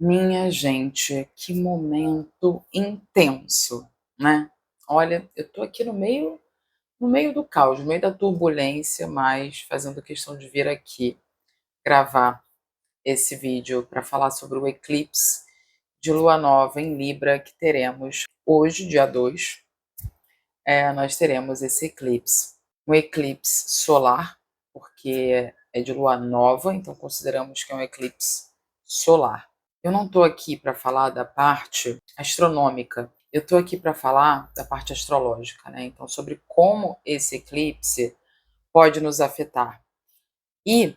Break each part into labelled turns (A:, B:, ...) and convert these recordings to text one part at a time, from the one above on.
A: Minha gente, que momento intenso, né? Olha, eu tô aqui no meio do caos, no meio da turbulência, mas fazendo questão de vir aqui gravar esse vídeo para falar sobre o eclipse de lua nova em Libra que teremos hoje, dia 2. Nós teremos esse eclipse. Um eclipse solar, porque é de lua nova, então consideramos que é um eclipse solar. Eu não estou aqui para falar da parte astronômica, eu estou aqui para falar da parte astrológica, né? Então, sobre como esse eclipse pode nos afetar. E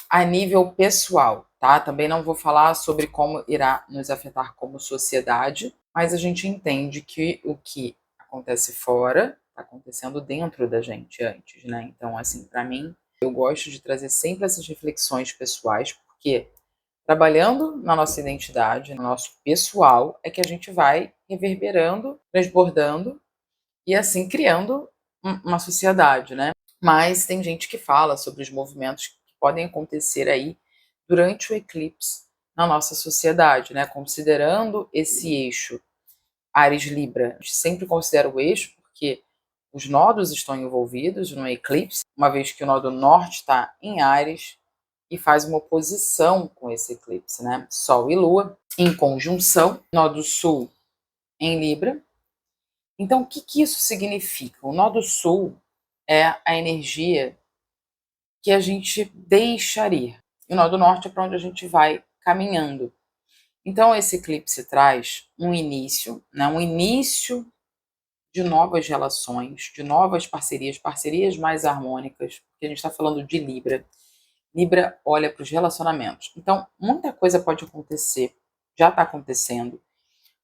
A: a nível pessoal, tá? Também não vou falar sobre como irá nos afetar como sociedade, mas a gente entende que o que acontece fora está acontecendo dentro da gente antes, né? Então, assim, para mim, eu gosto de trazer sempre essas reflexões pessoais, porque trabalhando na nossa identidade, no nosso pessoal, é que a gente vai reverberando, transbordando e assim criando uma sociedade, né? Mas tem gente que fala sobre os movimentos que podem acontecer aí durante o eclipse na nossa sociedade, né? Considerando esse eixo Áries-Libra, a gente sempre considera o eixo porque os nodos estão envolvidos no eclipse, uma vez que o nodo norte está em Áries e faz uma oposição com esse eclipse, né? Sol e Lua em conjunção, nodo sul em Libra. Então, o que isso significa? O nodo sul é a energia que a gente deixar ir. E o nó do norte é para onde a gente vai caminhando. Então, esse eclipse traz um início, né, um início de novas relações, de novas parcerias, parcerias mais harmônicas, porque a gente está falando de Libra. Libra olha para os relacionamentos. Então, muita coisa pode acontecer, já está acontecendo.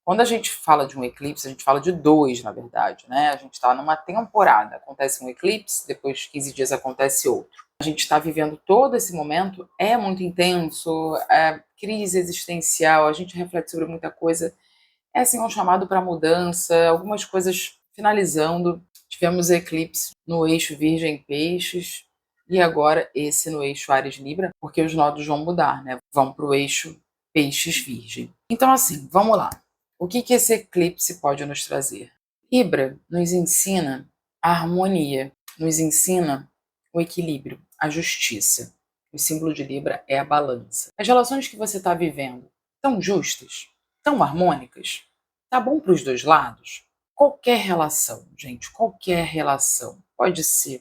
A: Quando a gente fala de um eclipse, a gente fala de dois, na verdade, né? A gente está numa temporada. Acontece um eclipse, depois de 15 dias acontece outro. A gente está vivendo todo esse momento, é muito intenso, é crise existencial, a gente reflete sobre muita coisa. É assim um chamado para mudança, algumas coisas finalizando. Tivemos eclipse no eixo Virgem-Peixes e agora esse no eixo Áries-Libra, porque os nodos vão mudar, né? Vão para o eixo Peixes-Virgem. Então, assim, vamos lá. O que esse eclipse pode nos trazer? Libra nos ensina a harmonia, nos ensina o equilíbrio, a justiça. O símbolo de Libra é a balança. As relações que você está vivendo estão justas? Estão harmônicas? Tá bom para os dois lados? Qualquer relação, gente, qualquer relação. Pode ser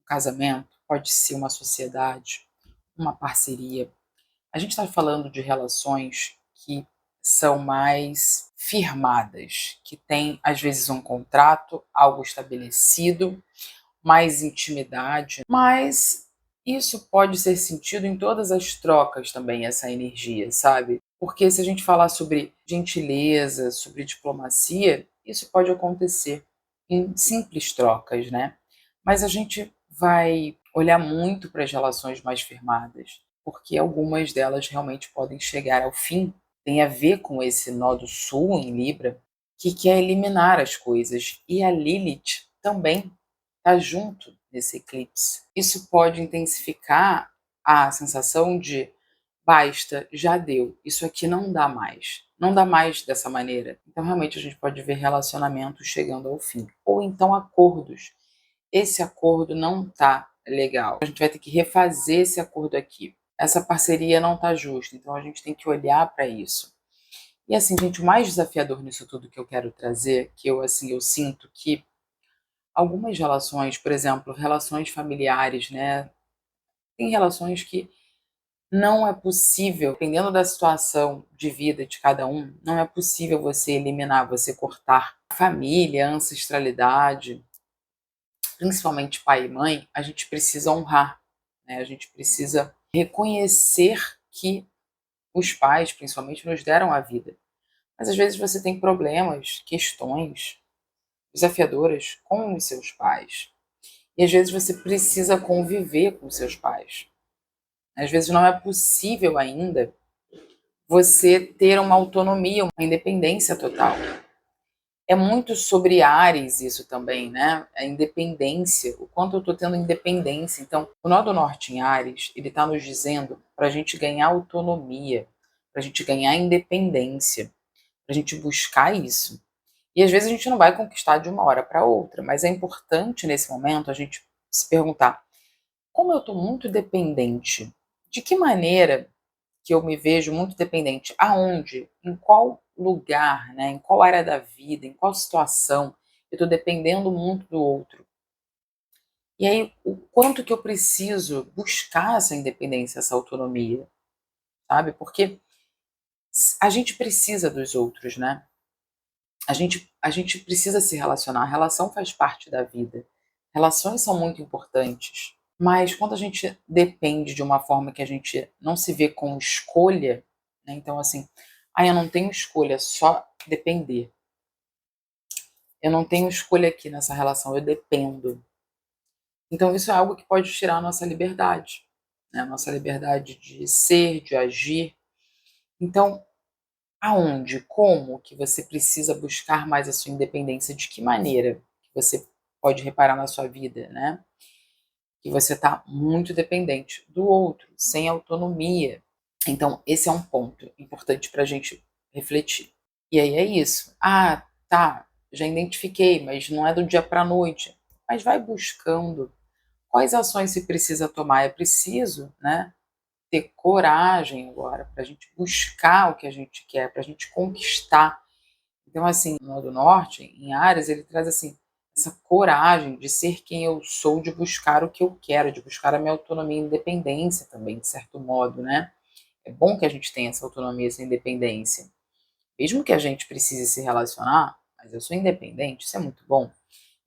A: um casamento, pode ser uma sociedade, uma parceria. A gente está falando de relações que são mais firmadas, que têm, às vezes, um contrato, algo estabelecido, mais intimidade, mas isso pode ser sentido em todas as trocas também, essa energia, sabe? Porque se a gente falar sobre gentileza, sobre diplomacia, isso pode acontecer em simples trocas, né? Mas a gente vai olhar muito para as relações mais firmadas, porque algumas delas realmente podem chegar ao fim. Tem a ver com esse nó do sul em Libra, que quer eliminar as coisas. E a Lilith também está junto nesse eclipse. Isso pode intensificar a sensação de basta, já deu, isso aqui não dá mais. Não dá mais dessa maneira. Então, realmente, a gente pode ver relacionamentos chegando ao fim. Ou então acordos. Esse acordo não tá legal. A gente vai ter que refazer esse acordo aqui. Essa parceria não tá justa. Então, a gente tem que olhar para isso. E assim, gente, o mais desafiador nisso tudo que eu quero trazer, que eu sinto que algumas relações, por exemplo, relações familiares, né? Tem relações que não é possível, dependendo da situação de vida de cada um, não é possível você eliminar, você cortar. A família, a ancestralidade, principalmente pai e mãe, a gente precisa honrar, né? A gente precisa reconhecer que os pais, principalmente, nos deram a vida. Mas às vezes você tem problemas, questões desafiadoras com os seus pais. E às vezes você precisa conviver com seus pais. Às vezes não é possível ainda você ter uma autonomia, uma independência total. É muito sobre Áries isso também, né? A independência, o quanto eu estou tendo independência. Então, o nó do norte em Áries, ele está nos dizendo para a gente ganhar autonomia, para a gente ganhar independência, para a gente buscar isso. E às vezes a gente não vai conquistar de uma hora para outra, mas é importante nesse momento a gente se perguntar: como eu estou muito dependente, de que maneira que eu me vejo muito dependente? Aonde? Em qual lugar, né? Em qual área da vida? Em qual situação eu estou dependendo muito do outro? E aí, o quanto que eu preciso buscar essa independência, essa autonomia, sabe? Porque a gente precisa dos outros, né? A gente precisa se relacionar. A relação faz parte da vida. Relações são muito importantes. Mas quando a gente depende de uma forma que a gente não se vê com escolha, né? Então, assim, eu não tenho escolha, só depender. Eu não tenho escolha aqui nessa relação, eu dependo. Então, isso é algo que pode tirar a nossa liberdade, né? A nossa liberdade de ser, de agir. Então, aonde, como que você precisa buscar mais a sua independência? De que maneira que você pode reparar na sua vida, né? Que você está muito dependente do outro, sem autonomia. Então, esse é um ponto importante para a gente refletir. E aí é isso. Ah, tá, já identifiquei, mas não é do dia para a noite. Mas vai buscando quais ações se precisa tomar. É preciso, né, ter coragem agora para a gente buscar o que a gente quer, para a gente conquistar. Então, assim, no do Norte, em Áreas, ele traz assim essa coragem de ser quem eu sou, de buscar o que eu quero, de buscar a minha autonomia e independência também, de certo modo, né? É bom que a gente tenha essa autonomia, essa independência. Mesmo que a gente precise se relacionar, mas eu sou independente, isso é muito bom.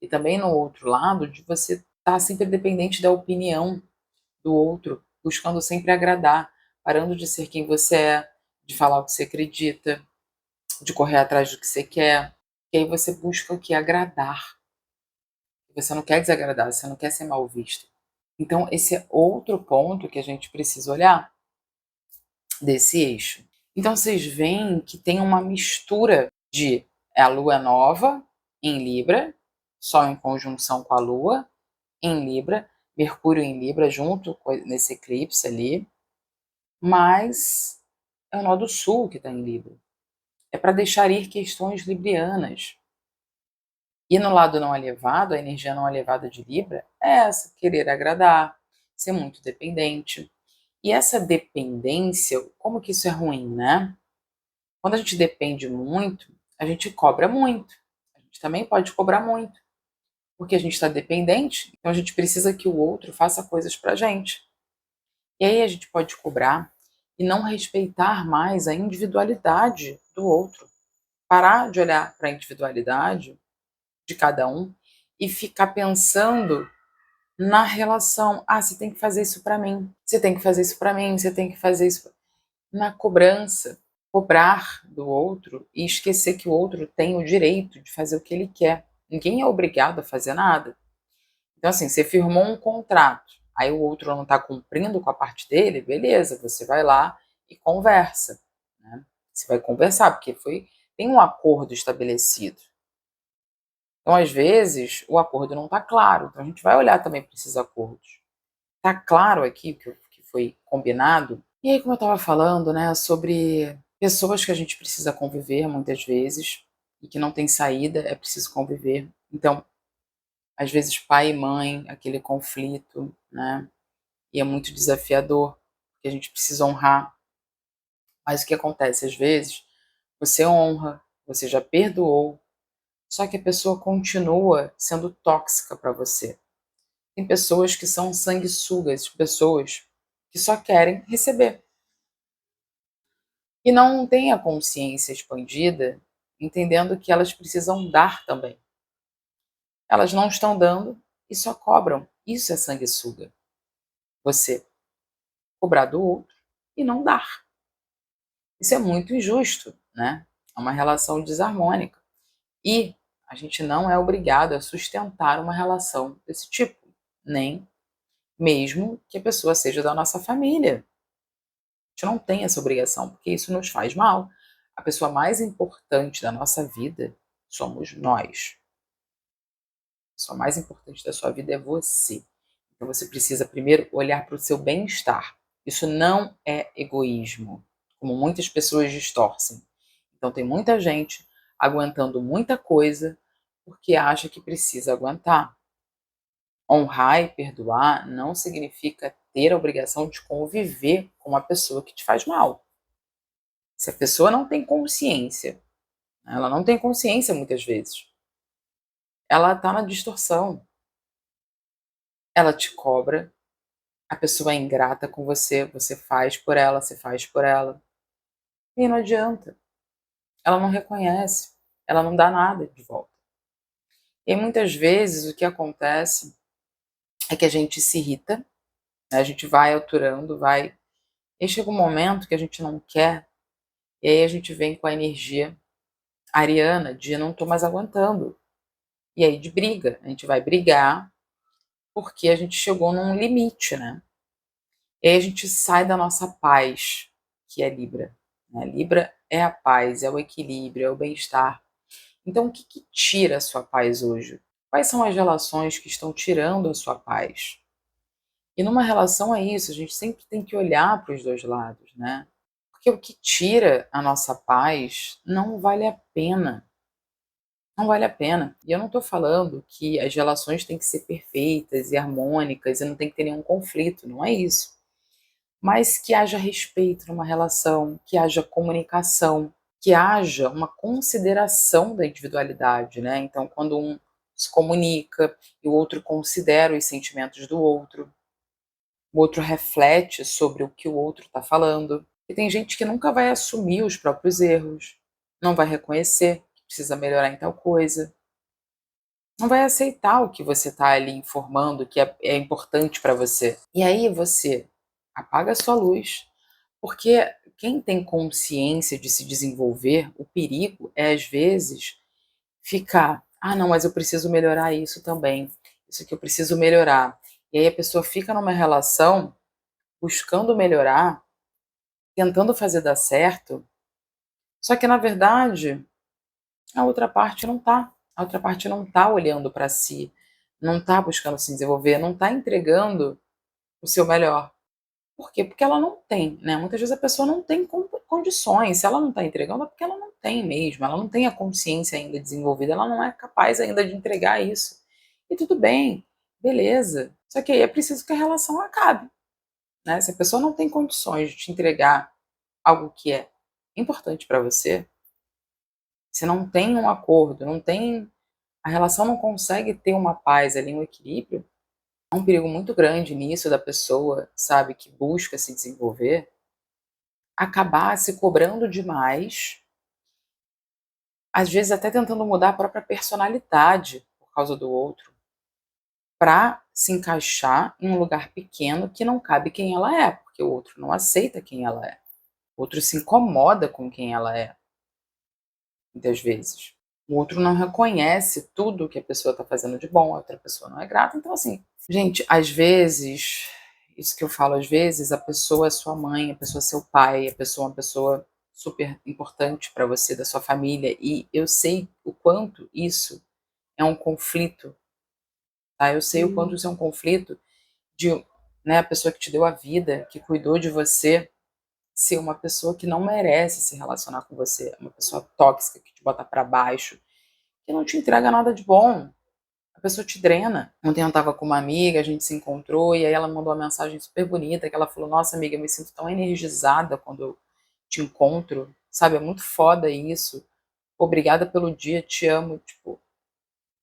A: E também no outro lado, de você estar sempre dependente da opinião do outro, buscando sempre agradar, parando de ser quem você é, de falar o que você acredita, de correr atrás do que você quer. E aí você busca o que? Agradar. Você não quer desagradar, você não quer ser mal visto. Então, esse é outro ponto que a gente precisa olhar desse eixo. Então, vocês veem que tem uma mistura de a lua nova em Libra, Sol em conjunção com a lua em Libra, Mercúrio em Libra junto nesse eclipse ali, mas é o nó do sul que está em Libra. É para deixar ir questões librianas. E no lado não elevado, a energia não elevada de Libra é essa, querer agradar, ser muito dependente. E essa dependência, como que isso é ruim, né? Quando a gente depende muito, a gente cobra muito. A gente também pode cobrar muito, porque a gente está dependente, então a gente precisa que o outro faça coisas pra gente. E aí a gente pode cobrar e não respeitar mais a individualidade do outro. Parar de olhar para a individualidade de cada um e ficar pensando na relação. Ah, você tem que fazer isso para mim. Você tem que fazer isso para mim. Você tem que fazer isso na cobrança. Cobrar do outro e esquecer que o outro tem o direito de fazer o que ele quer. Ninguém é obrigado a fazer nada. Então, assim, você firmou um contrato, aí o outro não está cumprindo com a parte dele, beleza, você vai lá e conversa. Né? Você vai conversar, porque tem um acordo estabelecido. Então, às vezes, o acordo não está claro. Então, a gente vai olhar também para esses acordos. Está claro aqui o que foi combinado? E aí, como eu estava falando, né, sobre pessoas que a gente precisa conviver muitas vezes e que não tem saída, é preciso conviver. Então, às vezes, pai e mãe, aquele conflito, né, e é muito desafiador, porque a gente precisa honrar. Mas o que acontece? Às vezes, você honra, você já perdoou, só que a pessoa continua sendo tóxica para você. Tem pessoas que são sanguessugas, pessoas que só querem receber. E não têm a consciência expandida, entendendo que elas precisam dar também. Elas não estão dando e só cobram. Isso é sanguessuga. Você cobrar do outro e não dar. Isso é muito injusto, né? É uma relação desarmônica. E a gente não é obrigado a sustentar uma relação desse tipo, nem mesmo que a pessoa seja da nossa família. A gente não tem essa obrigação, porque isso nos faz mal. A pessoa mais importante da nossa vida somos nós. A pessoa mais importante da sua vida é você. Então você precisa primeiro olhar para o seu bem-estar. Isso não é egoísmo. como muitas pessoas distorcem. Então tem muita gente aguentando muita coisa porque acha que precisa aguentar. Honrar e perdoar não significa ter a obrigação de conviver com uma pessoa que te faz mal. Se a pessoa não tem consciência, ela não tem consciência muitas vezes, ela está na distorção, ela te cobra, a pessoa é ingrata com você, você faz por ela, você faz por ela, e não adianta, ela não reconhece, ela não dá nada de volta. E muitas vezes o que acontece é que a gente se irrita, né, a gente vai aturando, vai, e chega um momento que a gente não quer, e aí a gente vem com a energia ariana de não tô mais aguentando, e aí de briga, a gente vai brigar porque a gente chegou num limite, né? E aí a gente sai da nossa paz, que é Libra, né? Libra é a paz, é o equilíbrio, é o bem-estar. Então, o que que tira a sua paz hoje? Quais são as relações que estão tirando a sua paz? E numa relação é isso, a gente sempre tem que olhar para os dois lados, né? Porque o que tira a nossa paz não vale a pena. Não vale a pena. E eu não estou falando que as relações têm que ser perfeitas e harmônicas e não tem que ter nenhum conflito, não é isso. Mas que haja respeito numa relação, que haja comunicação, que haja uma consideração da individualidade, né? Então, quando um se comunica e o outro considera os sentimentos do outro, o outro reflete sobre o que o outro está falando. E tem gente que nunca vai assumir os próprios erros, não vai reconhecer que precisa melhorar em tal coisa, não vai aceitar o que você está ali informando que é importante para você. E aí você apaga a sua luz, porque quem tem consciência de se desenvolver, o perigo é às vezes ficar, ah não, mas eu preciso melhorar isso também, isso aqui eu preciso melhorar. E aí a pessoa fica numa relação buscando melhorar, tentando fazer dar certo, só que na verdade a outra parte não tá. A outra parte não tá olhando para si, não tá buscando se desenvolver, não tá entregando o seu melhor. Por quê? Porque ela não tem, né? Muitas vezes a pessoa não tem condições. Se ela não tá entregando, é porque ela não tem mesmo. Ela não tem a consciência ainda desenvolvida, ela não é capaz ainda de entregar isso. E tudo bem, beleza. Só que aí é preciso que a relação acabe, né? Se a pessoa não tem condições de te entregar algo que é importante para você, se não tem um acordo, não tem, a relação não consegue ter uma paz ali, um equilíbrio, há um perigo muito grande nisso da pessoa, sabe, que busca se desenvolver, acabar se cobrando demais, às vezes até tentando mudar a própria personalidade por causa do outro, para se encaixar em um lugar pequeno que não cabe quem ela é, porque o outro não aceita quem ela é. O outro se incomoda com quem ela é, muitas vezes. O outro não reconhece tudo que a pessoa está fazendo de bom, a outra pessoa não é grata. Então, assim, gente, às vezes, isso que eu falo, às vezes a pessoa é sua mãe, a pessoa é seu pai, a pessoa é uma pessoa super importante para você, da sua família, e eu sei o quanto isso é um conflito, tá? Eu sei o quanto isso é um conflito de, né, a pessoa que te deu a vida, que cuidou de você, ser uma pessoa que não merece se relacionar com você, uma pessoa tóxica que te bota para baixo, que não te entrega nada de bom. A pessoa te drena. Ontem eu estava com uma amiga, a gente se encontrou e aí ela mandou uma mensagem super bonita que ela falou: "Nossa, amiga, eu me sinto tão energizada quando eu te encontro, sabe? É muito foda isso. Obrigada pelo dia, te amo". Tipo,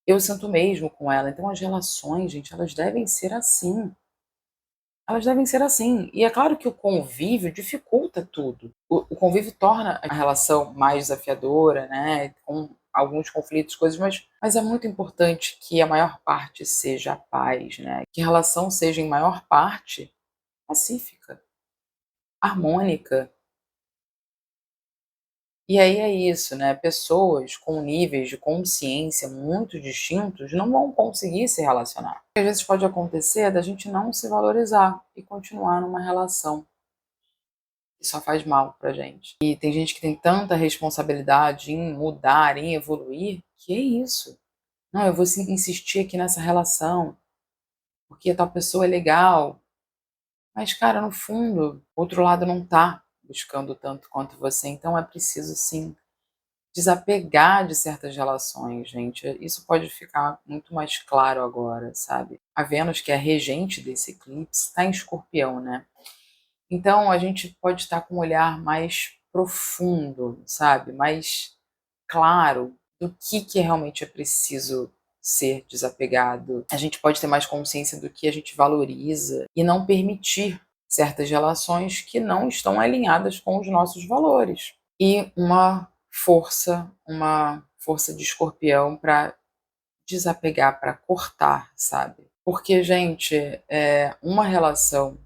A: eu sinto mesmo com ela. Então as relações, gente, elas devem ser assim. Elas devem ser assim. E é claro que o convívio dificulta tudo. O convívio torna a relação mais desafiadora, né? Com alguns conflitos, coisas, mas é muito importante que a maior parte seja a paz, né? Que a relação seja, em maior parte, pacífica, harmônica. E aí é isso, né? Pessoas com níveis de consciência muito distintos não vão conseguir se relacionar. Às vezes pode acontecer da gente não se valorizar e continuar numa relação que só faz mal pra gente. E tem gente que tem tanta responsabilidade em mudar, em evoluir, que é isso. Não, eu vou insistir aqui nessa relação, porque a tal pessoa é legal. Mas, cara, no fundo, o outro lado não tá buscando tanto quanto você. Então é preciso sim desapegar de certas relações, gente. Isso pode ficar muito mais claro agora, sabe? A Vênus, que é a regente desse eclipse, está em Escorpião, né? Então a gente pode estar com um olhar mais profundo, sabe? Mais claro do que realmente é preciso ser desapegado. A gente pode ter mais consciência do que a gente valoriza e não permitir certas relações que não estão alinhadas com os nossos valores. E uma força de Escorpião para desapegar, para cortar, sabe? Porque, gente, é uma relação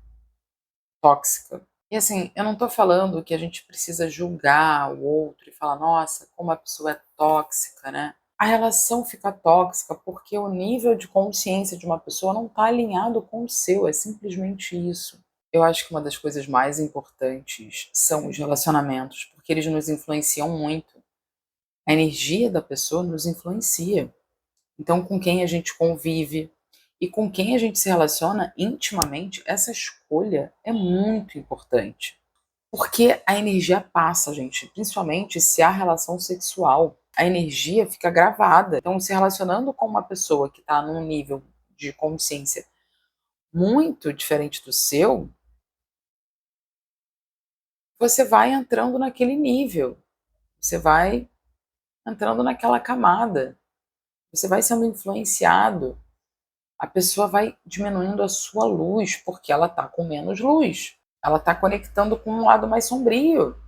A: tóxica. E assim, eu não tô falando que a gente precisa julgar o outro e falar, nossa, como a pessoa é tóxica, né? A relação fica tóxica porque o nível de consciência de uma pessoa não está alinhado com o seu, é simplesmente isso. Eu acho que uma das coisas mais importantes são os relacionamentos, porque eles nos influenciam muito. A energia da pessoa nos influencia. Então, com quem a gente convive e com quem a gente se relaciona intimamente, essa escolha é muito importante. Porque a energia passa, gente, principalmente se há relação sexual. A energia fica gravada. Então, se relacionando com uma pessoa que está num nível de consciência muito diferente do seu, você vai entrando naquele nível, você vai entrando naquela camada, você vai sendo influenciado. A pessoa vai diminuindo a sua luz porque ela está com menos luz. Ela está conectando com um lado mais sombrio.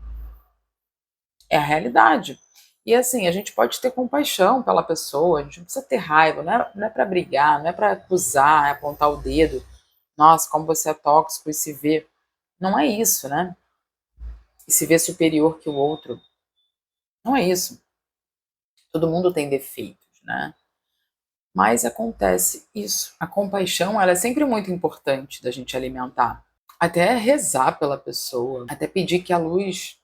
A: É a realidade. E assim, a gente pode ter compaixão pela pessoa, a gente não precisa ter raiva, não é para brigar, não é para acusar, é apontar o dedo. Nossa, como você é tóxico e se vê. Não é isso, né? E se vê superior que o outro. Não é isso. Todo mundo tem defeitos, né? Mas acontece isso. A compaixão, ela é sempre muito importante da gente alimentar. Até rezar pela pessoa, até pedir que a luz,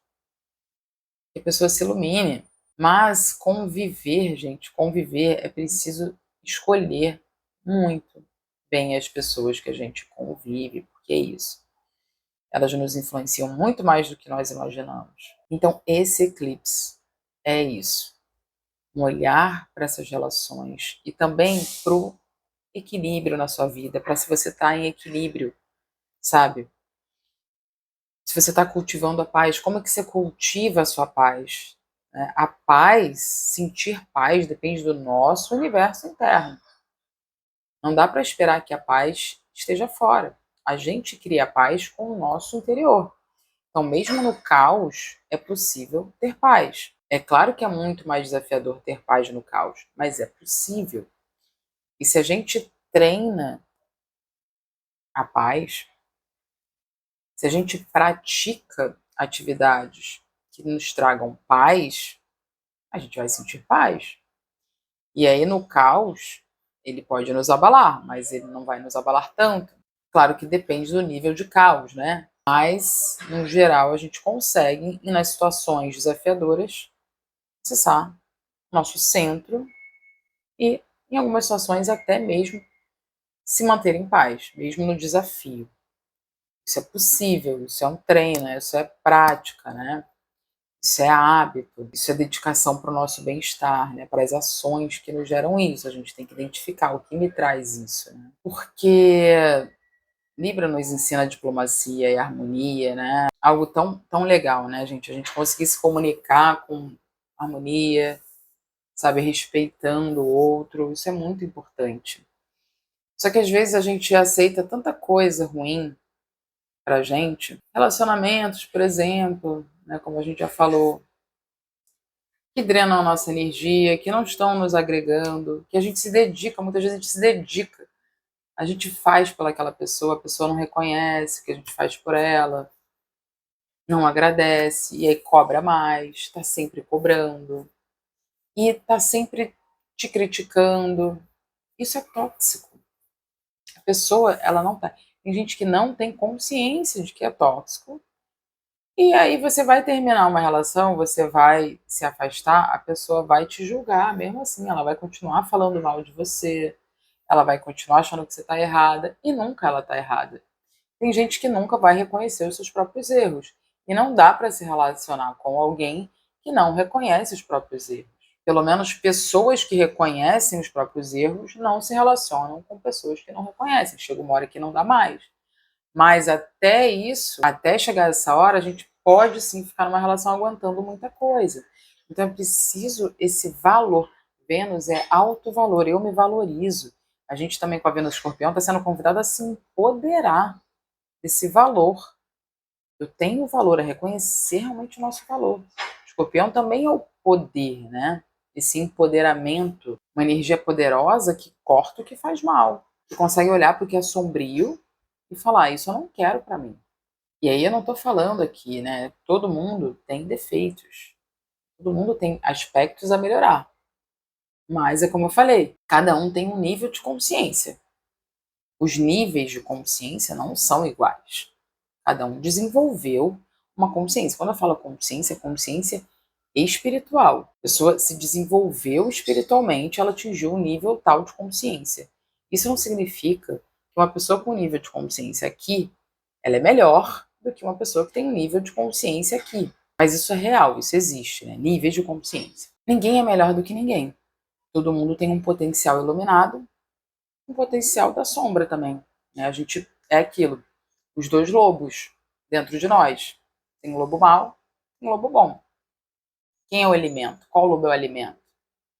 A: que a pessoa se ilumine. Mas conviver, gente, conviver é preciso escolher muito bem as pessoas que a gente convive, porque é isso. Elas nos influenciam muito mais do que nós imaginamos. Então, esse eclipse é isso. Um olhar para essas relações e também para o equilíbrio na sua vida, para se você está em equilíbrio, sabe? Se você está cultivando a paz, como é que você cultiva a sua paz? A paz, sentir paz, depende do nosso universo interno. Não dá para esperar que a paz esteja fora. A gente cria a paz com o nosso interior. Então, mesmo no caos, é possível ter paz. É claro que é muito mais desafiador ter paz no caos, mas é possível. E se a gente treina a paz, se a gente pratica atividades que nos tragam paz, a gente vai sentir paz. E aí, no caos, ele pode nos abalar, mas ele não vai nos abalar tanto. Claro que depende do nível de caos, né? Mas, no geral, a gente consegue, e nas situações desafiadoras, acessar nosso centro e, em algumas situações, até mesmo se manter em paz, mesmo no desafio. Isso é possível, isso é um treino, né? Isso é prática, né? Isso é hábito, isso é dedicação para o nosso bem-estar, né? Para as ações que nos geram isso. A gente tem que identificar o que me traz isso, né? Porque Libra nos ensina diplomacia e harmonia, né? Algo tão legal, né, gente? A gente conseguir se comunicar com harmonia, sabe, respeitando o outro, isso é muito importante. Só que às vezes a gente aceita tanta coisa ruim pra gente, relacionamentos, por exemplo, né, como a gente já falou, que drenam a nossa energia, que não estão nos agregando, que a gente se dedica, muitas vezes a gente se dedica, a gente faz pelaquela pessoa, a pessoa não reconhece o que a gente faz por ela, não agradece, e aí cobra mais, está sempre cobrando, e está sempre te criticando. Isso é tóxico. A pessoa, ela não tá. Tem gente que não tem consciência de que é tóxico. E aí você vai terminar uma relação, você vai se afastar, a pessoa vai te julgar, mesmo assim, ela vai continuar falando mal de você, ela vai continuar achando que você está errada, e nunca ela está errada. Tem gente que nunca vai reconhecer os seus próprios erros. E não dá para se relacionar com alguém que não reconhece os próprios erros. Pelo menos pessoas que reconhecem os próprios erros não se relacionam com pessoas que não reconhecem. Chega uma hora que não dá mais. Mas até isso, até chegar essa hora, a gente pode sim ficar numa relação aguentando muita coisa. Então é preciso esse valor. Vênus é alto valor, eu me valorizo. A gente também com a Vênus Escorpião está sendo convidado a se empoderar desse valor. Eu tenho valor, a reconhecer realmente o nosso valor. O Escorpião também é o poder, né? Esse empoderamento, uma energia poderosa que corta o que faz mal, que consegue olhar para o que é sombrio e falar, isso eu não quero para mim. E aí eu não estou falando aqui, né? Todo mundo tem defeitos, todo mundo tem aspectos a melhorar. Mas é como eu falei, cada um tem um nível de consciência. Os níveis de consciência não são iguais. Cada um desenvolveu uma consciência. Quando eu falo consciência, é consciência espiritual. A pessoa se desenvolveu espiritualmente, ela atingiu um nível tal de consciência. Isso não significa que uma pessoa com nível de consciência aqui, ela é melhor do que uma pessoa que tem um nível de consciência aqui. Mas isso é real, isso existe, né? Níveis de consciência. Ninguém é melhor do que ninguém. Todo mundo tem um potencial iluminado, um potencial da sombra também, né? A gente é aquilo, os dois lobos dentro de nós. Tem um lobo mau, tem um lobo bom. Quem é o alimento? Qual lobo é o alimento?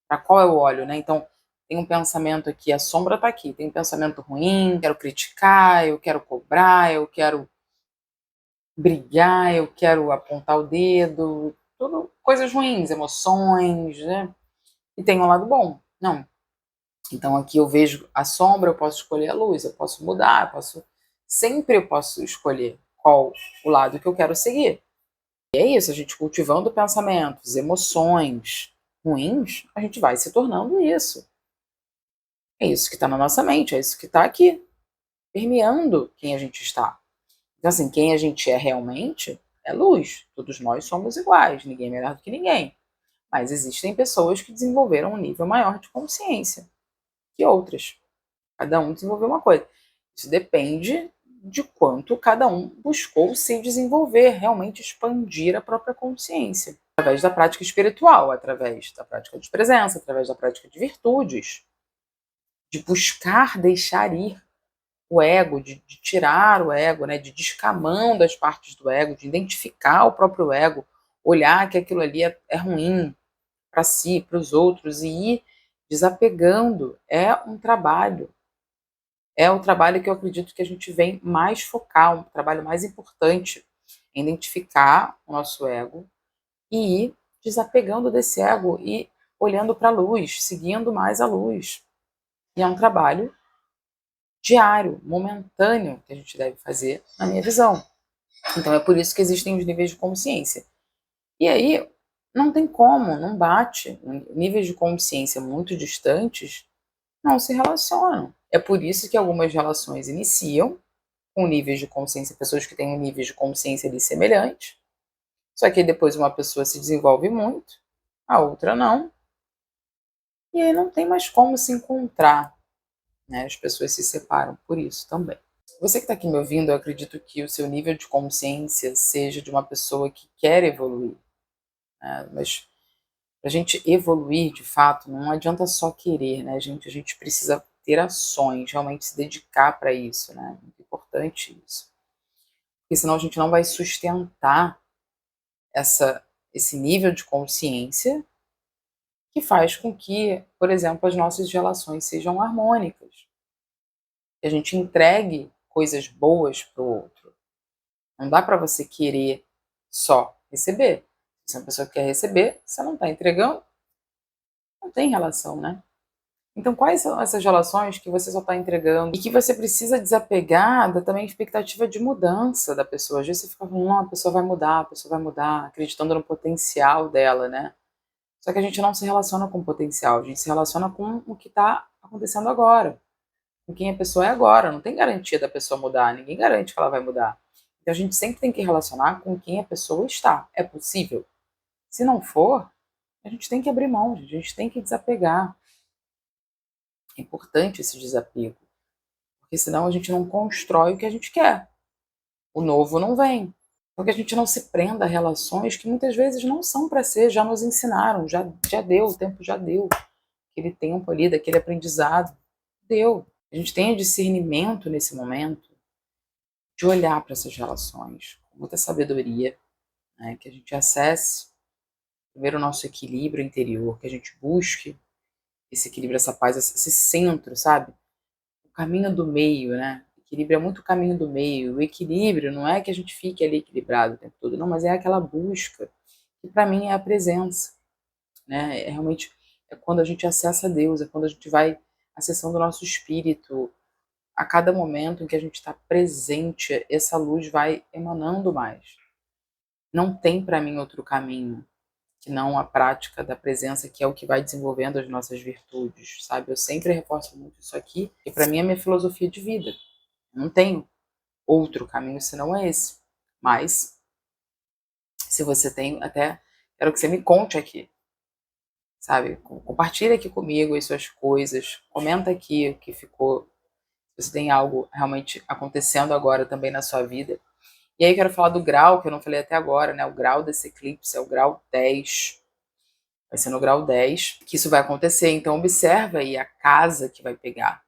A: Para qual é o óleo, né? Então, tem um pensamento aqui, a sombra está aqui. Tem um pensamento ruim, quero criticar, eu quero cobrar, eu quero brigar, eu quero apontar o dedo, tudo coisas ruins, emoções, né? E tem um lado bom. Não. Então aqui eu vejo a sombra, eu posso escolher a luz, eu posso mudar, sempre eu posso escolher qual o lado que eu quero seguir. E é isso, a gente cultivando pensamentos, emoções ruins, a gente vai se tornando isso. É isso que está na nossa mente, é isso que está aqui, permeando quem a gente está. Então, assim, quem a gente é realmente é luz. Todos nós somos iguais, ninguém é melhor do que ninguém. Mas existem pessoas que desenvolveram um nível maior de consciência que outras. Cada um desenvolveu uma coisa. Isso depende de quanto cada um buscou se desenvolver, realmente expandir a própria consciência. Através da prática espiritual, através da prática de presença, através da prática de virtudes, de buscar deixar ir o ego, de tirar o ego, né, de descamando as partes do ego, de identificar o próprio ego, olhar que aquilo ali é ruim para si, para os outros e ir desapegando. É um trabalho. É o trabalho que eu acredito que a gente vem mais focar, um trabalho mais importante, em identificar o nosso ego e ir desapegando desse ego e olhando para a luz, seguindo mais a luz. E é um trabalho diário, momentâneo, que a gente deve fazer, na minha visão. Então é por isso que existem os níveis de consciência. E aí, não tem como, não bate. Níveis de consciência muito distantes não se relacionam. É por isso que algumas relações iniciam com níveis de consciência, pessoas que têm níveis de consciência ali semelhantes, só que depois uma pessoa se desenvolve muito, a outra não, e aí não tem mais como se encontrar, né? As pessoas se separam por isso também. Você que está aqui me ouvindo, eu acredito que o seu nível de consciência seja de uma pessoa que quer evoluir, né? Mas para a gente evoluir de fato, não adianta só querer, né, gente? A gente precisa ter ações, realmente se dedicar para isso, né? Muito importante isso. Porque senão a gente não vai sustentar esse nível de consciência que faz com que, por exemplo, as nossas relações sejam harmônicas. Que a gente entregue coisas boas para o outro. Não dá para você querer só receber. Se uma pessoa quer receber, você não está entregando, não tem relação, né? Então, quais são essas relações que você só está entregando e que você precisa desapegar da também expectativa de mudança da pessoa? Às vezes você fica falando, não, a pessoa vai mudar, acreditando no potencial dela, né? Só que a gente não se relaciona com o potencial, a gente se relaciona com o que está acontecendo agora, com quem a pessoa é agora. Não tem garantia da pessoa mudar, ninguém garante que ela vai mudar. Então a gente sempre tem que relacionar com quem a pessoa está. É possível? Se não for, a gente tem que abrir mão, a gente tem que desapegar. É importante esse desapego, porque senão a gente não constrói o que a gente quer. O novo não vem. Porque a gente não se prenda a relações que muitas vezes não são para ser, já nos ensinaram, já deu, o tempo já deu. Aquele tempo ali, daquele aprendizado, deu. A gente tem o discernimento nesse momento de olhar para essas relações com muita sabedoria, né? Que a gente acesse primeiro o nosso equilíbrio interior, que a gente busque esse equilíbrio, essa paz, esse centro, sabe? O caminho do meio, né? O equilíbrio é muito o caminho do meio. O equilíbrio não é que a gente fique ali equilibrado o tempo todo, não, mas é aquela busca, que para mim é a presença, né? É realmente é quando a gente acessa Deus, é quando a gente vai acessando o nosso espírito. A cada momento em que a gente está presente, essa luz vai emanando mais. Não tem para mim outro caminho que não a prática da presença, que é o que vai desenvolvendo as nossas virtudes, sabe? Eu sempre reforço muito isso aqui, e para mim é minha filosofia de vida. Eu não tenho outro caminho senão esse. Mas, se você tem, até quero que você me conte aqui, sabe? Compartilha aqui comigo as suas coisas, comenta aqui o que ficou, se você tem algo realmente acontecendo agora também na sua vida. E aí eu quero falar do grau, que eu não falei até agora, né? O grau desse eclipse é o grau 10. Vai ser no grau 10 que isso vai acontecer. Então observa aí a casa que vai pegar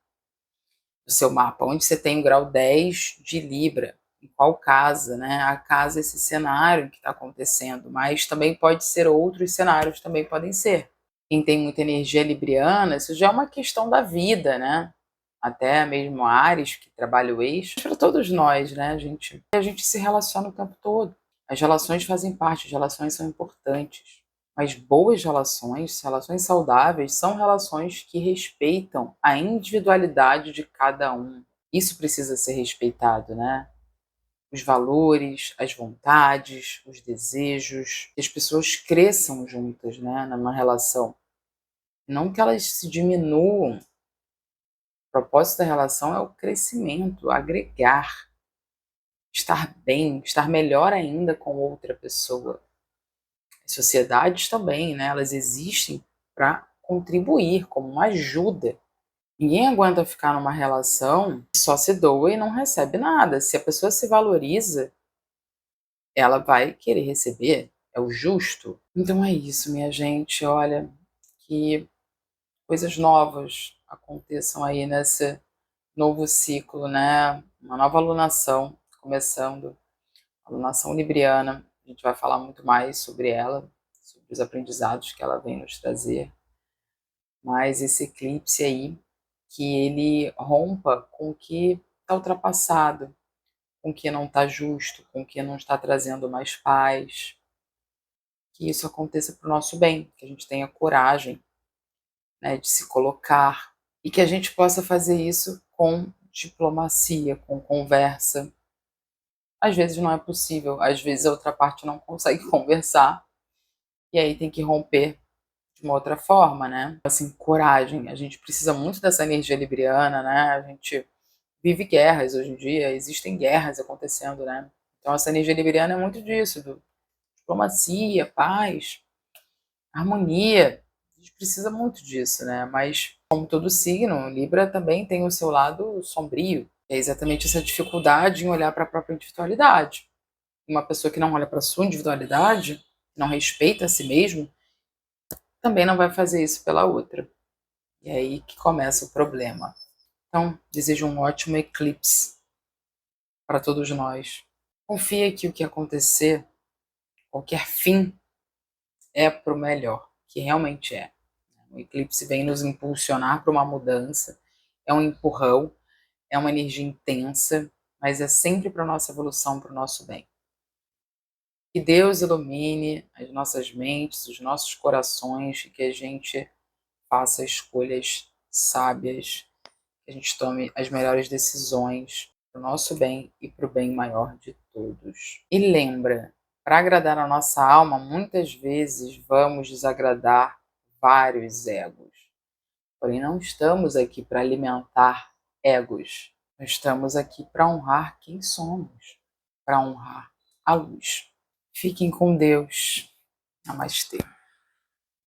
A: no seu mapa, onde você tem o grau 10 de Libra, em qual casa, né? A casa, esse cenário que está acontecendo, mas também pode ser outros cenários, também podem ser. Quem tem muita energia libriana, isso já é uma questão da vida, né? Até mesmo Ares, que trabalha o eixo, para todos nós, né, a gente se relaciona o tempo todo. As relações fazem parte, as relações são importantes. Mas boas relações, relações saudáveis, são relações que respeitam a individualidade de cada um. Isso precisa ser respeitado, né? Os valores, as vontades, os desejos, que as pessoas cresçam juntas, né, numa relação. Não que elas se diminuam. O propósito da relação é o crescimento, agregar, estar bem, estar melhor ainda com outra pessoa. As sociedades também, né, elas existem para contribuir como uma ajuda. Ninguém aguenta ficar numa relação que só se doa e não recebe nada. Se a pessoa se valoriza, ela vai querer receber, é o justo. Então é isso, minha gente. Olha, que coisas novas aconteçam aí nesse novo ciclo, né? Uma nova alunação começando, alunação libriana. A gente vai falar muito mais sobre ela, sobre os aprendizados que ela vem nos trazer. Mas esse eclipse aí, que ele rompa com o que está ultrapassado, com o que não está justo, com o que não está trazendo mais paz. Que isso aconteça para o nosso bem, que a gente tenha coragem, né, de se colocar e que a gente possa fazer isso com diplomacia, com conversa. Às vezes não é possível, às vezes a outra parte não consegue conversar e aí tem que romper de uma outra forma, né? Assim, coragem. A gente precisa muito dessa energia libriana, né? A gente vive guerras hoje em dia, existem guerras acontecendo, né? Então essa energia libriana é muito disso, do diplomacia, paz, harmonia. A gente precisa muito disso, né? Mas como todo signo, Libra também tem o seu lado sombrio. É exatamente essa dificuldade em olhar para a própria individualidade. Uma pessoa que não olha para a sua individualidade, não respeita a si mesmo, também não vai fazer isso pela outra. E é aí que começa o problema. Então, desejo um ótimo eclipse para todos nós. Confia que o que acontecer, qualquer fim, é para o melhor, que realmente é. O eclipse vem nos impulsionar para uma mudança, é um empurrão, é uma energia intensa, mas é sempre para a nossa evolução, para o nosso bem. Que Deus ilumine as nossas mentes, os nossos corações, e que a gente faça escolhas sábias, que a gente tome as melhores decisões para o nosso bem e para o bem maior de todos. E lembra, para agradar a nossa alma, muitas vezes vamos desagradar vários egos. Porém, não estamos aqui para alimentar egos. Nós estamos aqui para honrar quem somos, para honrar a luz. Fiquem com Deus. Namastê.